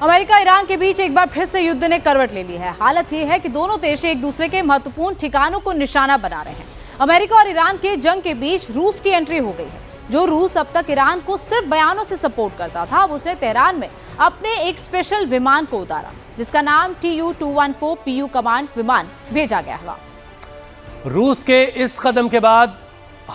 America Iran के बीच एक बार फिर से युद्ध ने करवट ले ली है। हालत ये है कि दोनों देश एक दूसरे के महत्वपूर्ण ठिकानों को निशाना बना रहे हैं। अमेरिका और ईरान के जंग के बीच रूस की एंट्री हो गई है। जो रूस अब तक ईरान को सिर्फ बयानों से सपोर्ट करता था, अब उसने तेहरान में अपने एक स्पेशल विमान को उतारा, जिसका नाम Tu-214 PU कमांड विमान भेजा गया है। रूस के इस कदम के बाद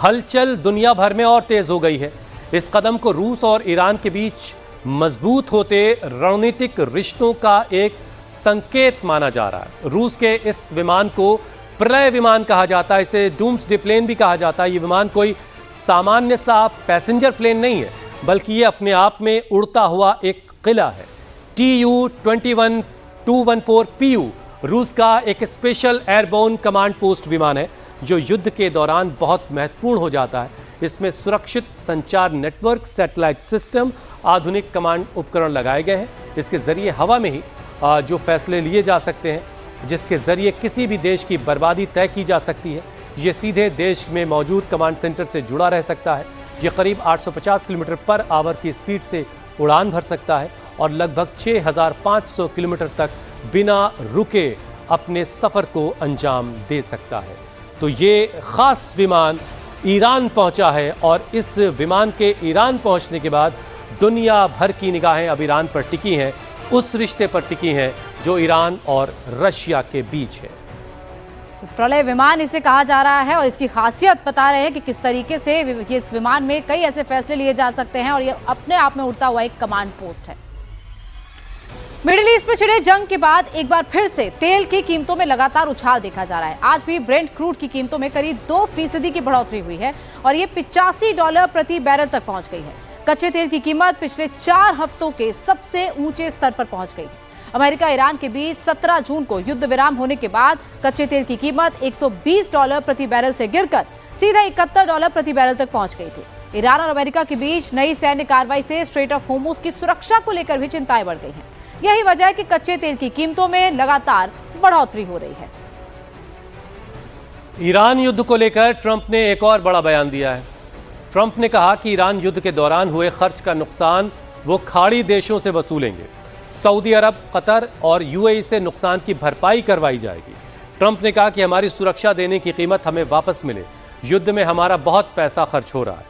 हलचल दुनिया भर में और तेज हो गई है। इस कदम को रूस और ईरान के बीच मजबूत होते रणनीतिक रिश्तों का एक संकेत माना जा रहा है। रूस के इस विमान को प्रलय विमान कहा जाता है, इसे डूम्सडे प्लेन भी कहा जाता है। ये विमान कोई सामान्य सा पैसेंजर प्लेन नहीं है, बल्कि ये अपने आप में उड़ता हुआ एक किला है। Tu-214 PU रूस का एक स्पेशल एयरबोर्न कमांड पोस्ट विमान है, जो युद्ध के दौरान बहुत महत्वपूर्ण हो जाता है। इसमें सुरक्षित संचार नेटवर्क, सैटेलाइट सिस्टम, आधुनिक कमांड उपकरण लगाए गए हैं। इसके जरिए हवा में ही जो फैसले लिए जा सकते हैं, जिसके जरिए किसी भी देश की बर्बादी तय की जा सकती है। ये सीधे देश में मौजूद कमांड सेंटर से जुड़ा रह सकता है। ये करीब 850 किलोमीटर पर आवर की स्पीड से उड़ान भर सकता है और लगभग 6500 किलोमीटर तक बिना रुके अपने सफ़र को अंजाम दे सकता है। तो ये ख़ास विमान ईरान पहुंचा है और इस विमान के ईरान पहुंचने के बाद दुनिया भर की निगाहें अब ईरान पर टिकी हैं, उस रिश्ते पर टिकी हैं जो ईरान और रशिया के बीच है। तो प्रलय विमान इसे कहा जा रहा है और इसकी खासियत बता रहे हैं कि किस तरीके से इस विमान में कई ऐसे फैसले लिए जा सकते हैं और ये अपने आप में उड़ता हुआ एक कमांड पोस्ट है। मिडिल ईस्ट में छिड़े जंग के बाद एक बार फिर से तेल की कीमतों में लगातार उछाल देखा जा रहा है। आज भी ब्रेंट क्रूड की कीमतों में करीब 2% की बढ़ोतरी हुई है और ये $85 प्रति बैरल तक पहुंच गई है। कच्चे तेल की कीमत पिछले 4 हफ्तों के सबसे ऊंचे स्तर पर पहुंच गई है। अमेरिका ईरान के बीच 17 जून को युद्ध विराम होने के बाद कच्चे तेल की कीमत $120 प्रति बैरल से गिरकर सीधा $71 प्रति बैरल तक पहुंच गई थी। ईरान और अमेरिका के बीच नई सैन्य कार्रवाई से स्ट्रेट ऑफ होर्मुज की सुरक्षा को लेकर भी चिंताएं बढ़ गई हैं। यही वजह है कि कच्चे तेल की कीमतों में लगातार बढ़ोतरी हो रही है। ईरान युद्ध को लेकर ट्रंप ने एक और बड़ा बयान दिया है। ट्रंप ने कहा कि ईरान युद्ध के दौरान हुए खर्च का नुकसान वो खाड़ी देशों से वसूलेंगे। सऊदी अरब, कतर और यूएई से नुकसान की भरपाई करवाई जाएगी। ट्रंप ने कहा कि हमारी सुरक्षा देने की कीमत हमें वापस मिले। युद्ध में हमारा बहुत पैसा खर्च हो रहा है।